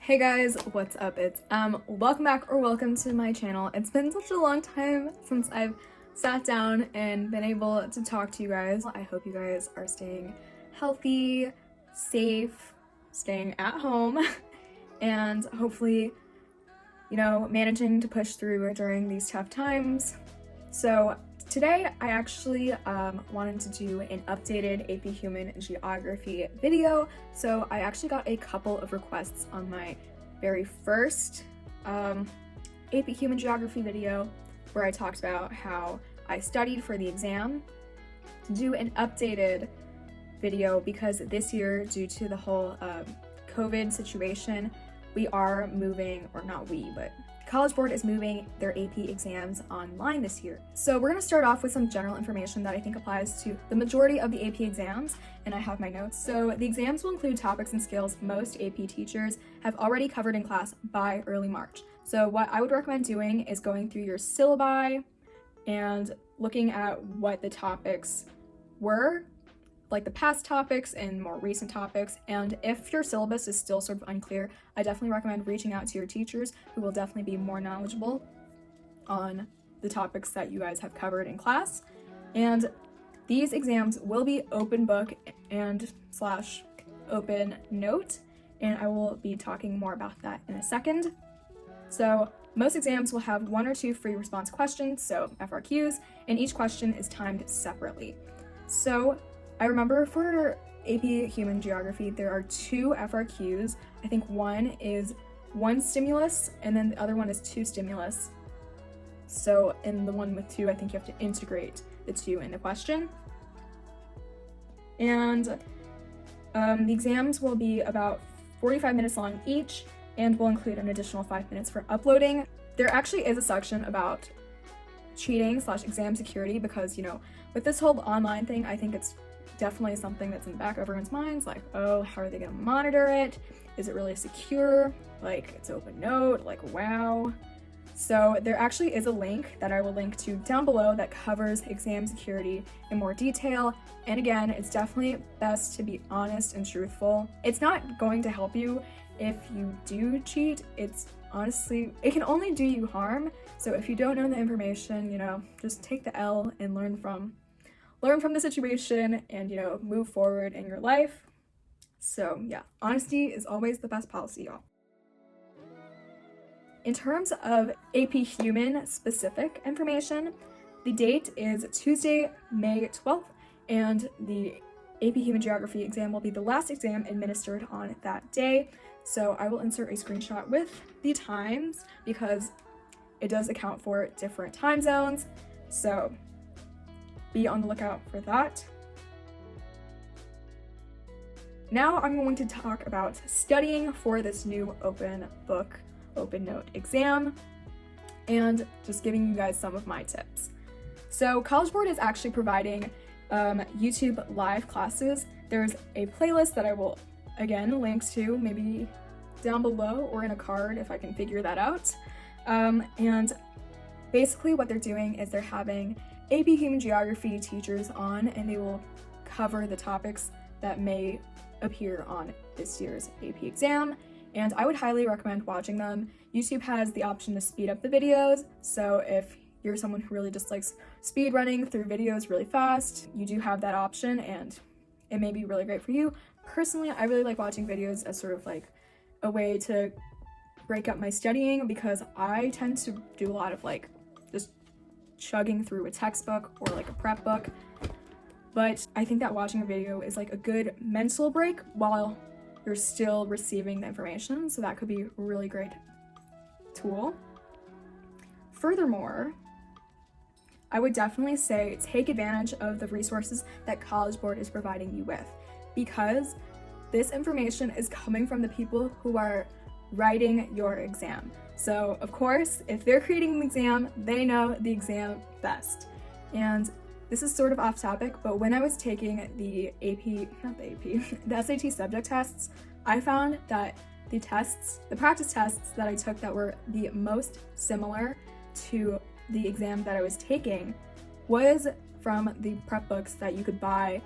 Hey guys, what's up? It's welcome back or welcome to my channel. It's been such a long time since I've sat down and been able to talk to you guys. I hope you guys are staying healthy, safe, staying at home, and hopefully, managing to push through during these tough times. So today I actually wanted to do an updated AP Human Geography video. So I actually got a couple of requests on my very first AP Human Geography video where I talked about how I studied for the exam, to do an updated video because this year, due to the whole COVID situation, we are moving, or not we, but College Board is moving their AP exams online this year. So we're going to start off with some general information that I think applies to the majority of the AP exams, and I have my notes. So the exams will include topics and skills most AP teachers have already covered in class by early March. So what I would recommend doing is going through your syllabi and looking at what the topics were, like the past topics and more recent topics. And if your syllabus is still sort of unclear, I definitely recommend reaching out to your teachers, who will definitely be more knowledgeable on the topics that you guys have covered in class. And these exams will be open book and / open note, and I will be talking more about that in a second. So most exams will have 1 or 2 free response questions, so FRQs, and each question is timed separately. So I remember for AP Human Geography, there are 2 FRQs. I think one is 1 stimulus, and then the other one is 2 stimulus. So in the one with 2, I think you have to integrate the 2 in the question. And the exams will be about 45 minutes long each, and will include an additional 5 minutes for uploading. There actually is a section about cheating / exam security because, with this whole online thing, I think it's definitely something that's in the back of everyone's minds, like, oh, how are they going to monitor it? Is it really secure? Like, it's open note, like, wow. So there actually is a link that I will link to down below that covers exam security in more detail. And again, it's definitely best to be honest and truthful. It's not going to help you if you do cheat. It's honestly, it can only do you harm. So if you don't know the information, just take the L and learn from the situation and, move forward in your life. So yeah, honesty is always the best policy, y'all. In terms of AP Human specific information, the date is Tuesday, May 12th, and the AP Human Geography exam will be the last exam administered on that day. So I will insert a screenshot with the times because it does account for different time zones. So be on the lookout for that. Now I'm going to talk about studying for this new open book, open note exam, and just giving you guys some of my tips. So College Board is actually providing YouTube live classes. There's a playlist that I will, again, link to maybe down below or in a card if I can figure that out. And basically what they're doing is they're having AP Human Geography teachers on, and they will cover the topics that may appear on this year's AP exam, and I would highly recommend watching them. YouTube has the option to speed up the videos, so if you're someone who really just likes speed running through videos really fast, you do have that option, and it may be really great for you. Personally, I really like watching videos as sort of like a way to break up my studying, because I tend to do a lot of like just chugging through a textbook or like a prep book, but I think that watching a video is like a good mental break while you're still receiving the information, so that could be a really great tool. Furthermore, I would definitely say take advantage of the resources that College Board is providing you with, because this information is coming from the people who are writing your exam. So of course, if they're creating an exam, they know the exam best. And this is sort of off topic, but when I was taking the the SAT subject tests, I found that the practice tests that I took that were the most similar to the exam that I was taking was from the prep books that you could buy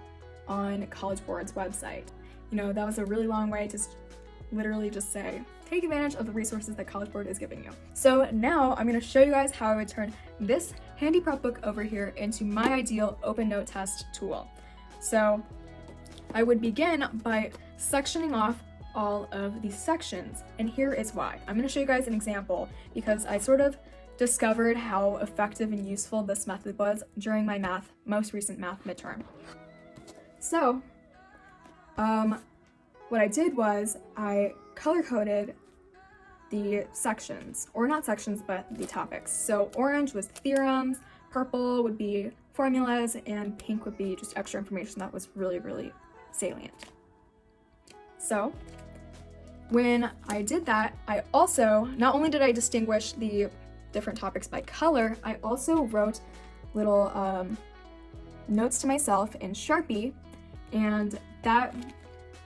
on College Board's website. That was a really long way to literally just say, take advantage of the resources that College Board is giving you. So now I'm gonna show you guys how I would turn this handy prep book over here into my ideal open note test tool. So I would begin by sectioning off all of these sections, and here is why. I'm gonna show you guys an example because I sort of discovered how effective and useful this method was during my most recent math midterm. So, what I did was I color-coded the sections, or not sections, but the topics. So orange was theorems, purple would be formulas, and pink would be just extra information that was really, really salient. So when I did that, I also, not only did I distinguish the different topics by color, I also wrote little notes to myself in Sharpie, and that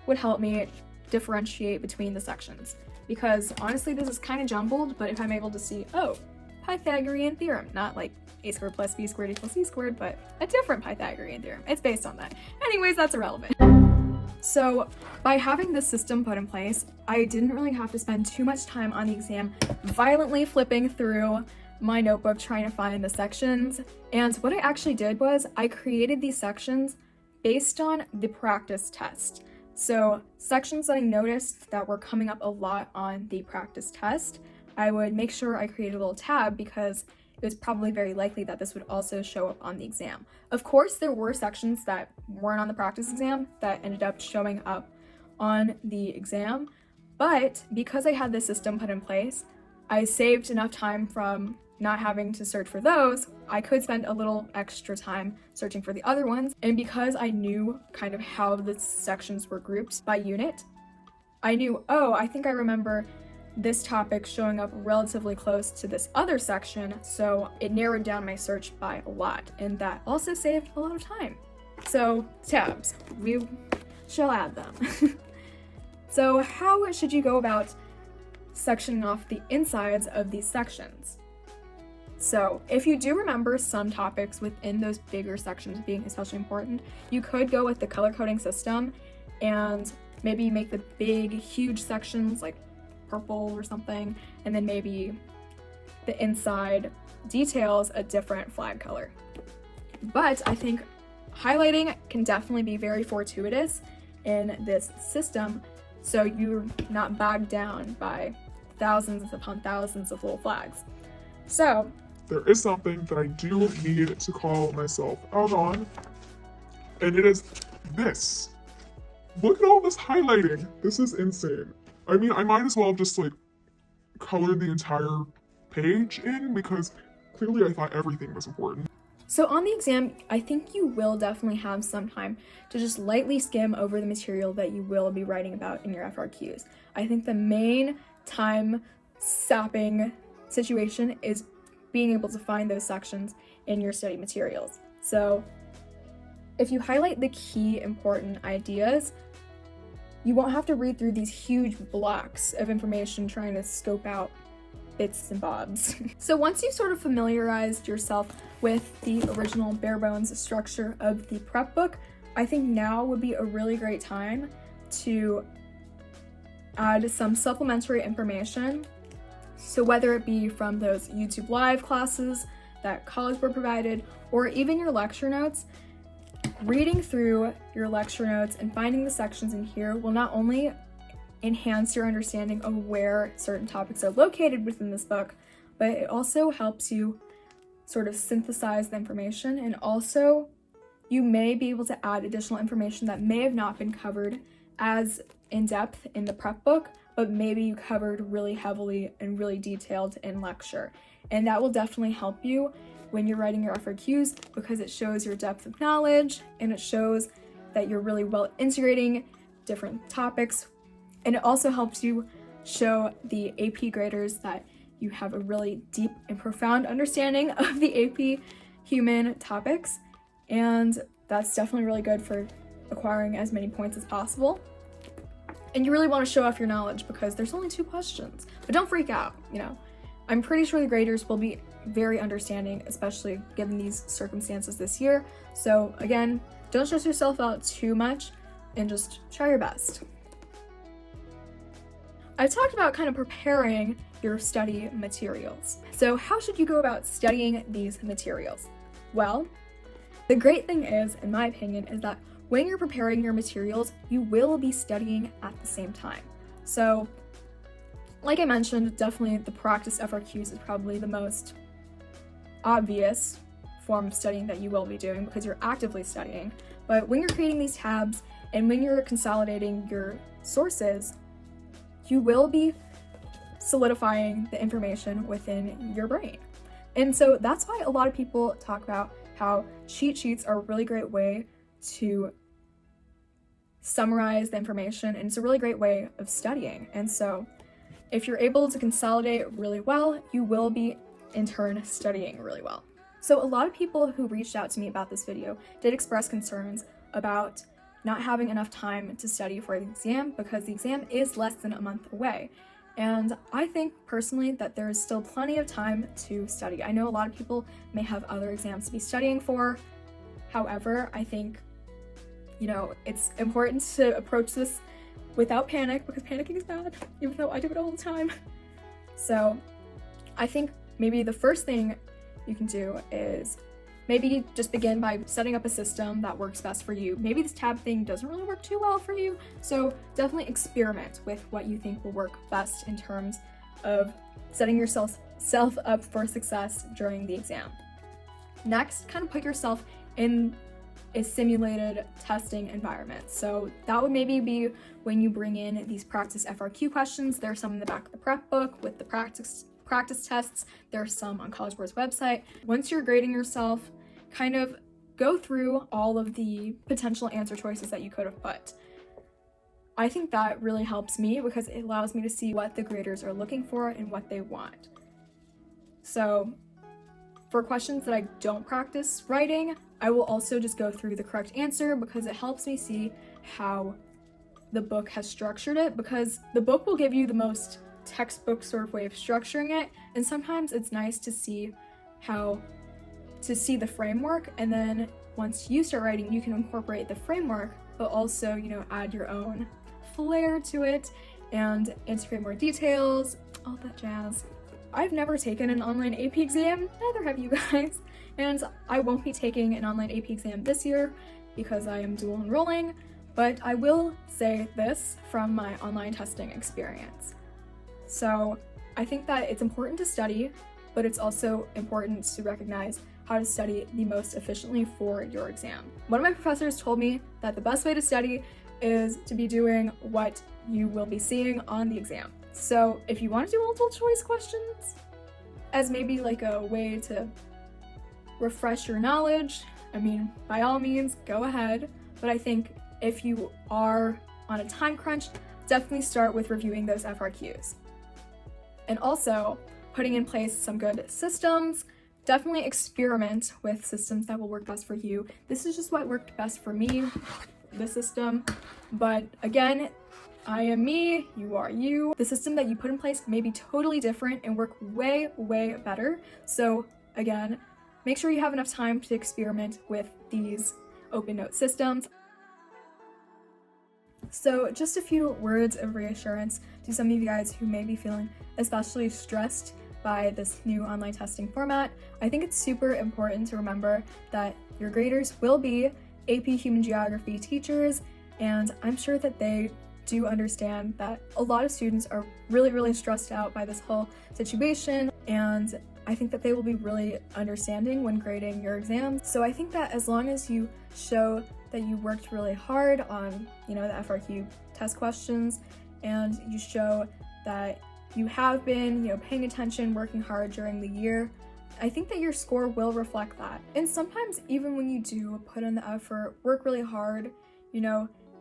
would help me differentiate between the sections. Because honestly, this is kind of jumbled, but if I'm able to see, oh, Pythagorean theorem, not like a squared plus b squared equals c squared, but a different Pythagorean theorem. It's based on that. Anyways, that's irrelevant. So by having this system put in place, I didn't really have to spend too much time on the exam violently flipping through my notebook trying to find the sections. And what I actually did was I created these sections based on the practice test. So sections that I noticed that were coming up a lot on the practice test, I would make sure I created a little tab because it was probably very likely that this would also show up on the exam. Of course, there were sections that weren't on the practice exam that ended up showing up on the exam, but because I had this system put in place, I saved enough time from not having to search for those. I could spend a little extra time searching for the other ones, and because I knew kind of how the sections were grouped by unit, I knew, oh, I think I remember this topic showing up relatively close to this other section, so it narrowed down my search by a lot, and that also saved a lot of time. So tabs, we shall add them. So how should you go about sectioning off the insides of these sections? So if you do remember some topics within those bigger sections being especially important, you could go with the color coding system and maybe make the big, huge sections like purple or something, and then maybe the inside details a different flag color. But I think highlighting can definitely be very fortuitous in this system, so you're not bogged down by thousands upon thousands of little flags. So there is something that I do need to call myself out on, and it is this. Look at all this highlighting. This is insane. I mean, I might as well have just like colored the entire page in because clearly I thought everything was important. So on the exam, I think you will definitely have some time to just lightly skim over the material that you will be writing about in your FRQs. I think the main time sapping situation is being able to find those sections in your study materials. So if you highlight the key important ideas, you won't have to read through these huge blocks of information trying to scope out bits and bobs. So once you've sort of familiarized yourself with the original bare bones structure of the prep book, I think now would be a really great time to add some supplementary information. So whether it be from those YouTube Live classes that College Board provided, or even your lecture notes, reading through your lecture notes and finding the sections in here will not only enhance your understanding of where certain topics are located within this book, but it also helps you sort of synthesize the information, and also you may be able to add additional information that may have not been covered as in depth in the prep book, but maybe you covered really heavily and really detailed in lecture. And that will definitely help you when you're writing your FRQs because it shows your depth of knowledge and it shows that you're really well integrating different topics. And it also helps you show the AP graders that you have a really deep and profound understanding of the AP human topics. And that's definitely really good for acquiring as many points as possible. And you really want to show off your knowledge because there's only 2 questions. But don't freak out, I'm pretty sure the graders will be very understanding, especially given these circumstances this year. So again, don't stress yourself out too much and just try your best. I talked about kind of preparing your study materials. So how should you go about studying these materials? Well, the great thing is, in my opinion, is that when you're preparing your materials, you will be studying at the same time. So, like I mentioned, definitely the practice FRQs is probably the most obvious form of studying that you will be doing because you're actively studying. But when you're creating these tabs and when you're consolidating your sources, you will be solidifying the information within your brain. And so that's why a lot of people talk about how cheat sheets are a really great way to summarize the information, and it's a really great way of studying. And so if you're able to consolidate really well, you will be in turn studying really well. So a lot of people who reached out to me about this video did express concerns about not having enough time to study for the exam because the exam is less than a month away. And I think personally that there is still plenty of time to study. I know a lot of people may have other exams to be studying for. However, I think, it's important to approach this without panic because panicking is bad, even though I do it all the time. So I think maybe the first thing you can do is maybe just begin by setting up a system that works best for you. Maybe this tab thing doesn't really work too well for you, so definitely experiment with what you think will work best in terms of setting yourself up for success during the exam. Next, kind of put yourself in a simulated testing environment. So that would maybe be when you bring in these practice FRQ questions. There's some in the back of the prep book with the practice tests. There's some on College Board's website. Once you're grading yourself, kind of go through all of the potential answer choices that you could have put. I think that really helps me because it allows me to see what the graders are looking for and what they want. So for questions that I don't practice writing, I will also just go through the correct answer because it helps me see how the book has structured it, because the book will give you the most textbook sort of way of structuring it, and sometimes it's nice to see the framework, and then once you start writing you can incorporate the framework but also add your own flair to it and integrate more details, all that jazz. I've never taken an online AP exam, neither have you guys, and I won't be taking an online AP exam this year because I am dual enrolling, but I will say this from my online testing experience. So I think that it's important to study, but it's also important to recognize how to study the most efficiently for your exam. One of my professors told me that the best way to study is to be doing what you will be seeing on the exam. So if you want to do multiple choice questions as maybe like a way to refresh your knowledge, I mean, by all means, go ahead. But I think if you are on a time crunch, definitely start with reviewing those FRQs. And also putting in place some good systems. Definitely experiment with systems that will work best for you. This is just what worked best for me, this system. But again, I am me, you are you. The system that you put in place may be totally different and work way, way better. So again, make sure you have enough time to experiment with these open note systems. So just a few words of reassurance to some of you guys who may be feeling especially stressed by this new online testing format. I think it's super important to remember that your graders will be AP Human Geography teachers, and I'm sure that they do understand that a lot of students are really, really stressed out by this whole situation, and I think that they will be really understanding when grading your exams. So I think that as long as you show that you worked really hard on, the FRQ test questions, and you show that you have been, paying attention, working hard during the year, I think that your score will reflect that. And sometimes even when you do put in the effort, work really hard,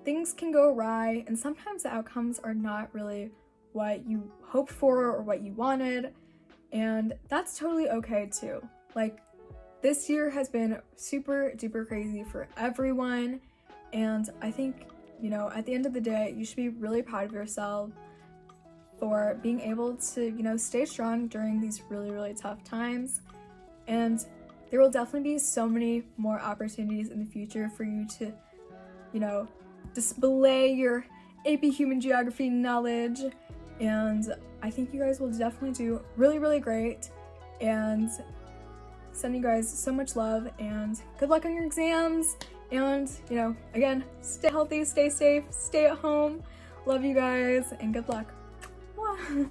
things can go awry, and sometimes the outcomes are not really what you hoped for or what you wanted, and that's totally okay too. Like, this year has been super duper crazy for everyone, and I think, at the end of the day, you should be really proud of yourself for being able to, stay strong during these really, really tough times. And there will definitely be so many more opportunities in the future for you to, display your AP Human Geography knowledge and I think you guys will definitely do really, really great, and sending you guys so much love and good luck on your exams. And, you know, again, stay healthy, stay safe, stay at home. Love you guys, and good luck. Mwah.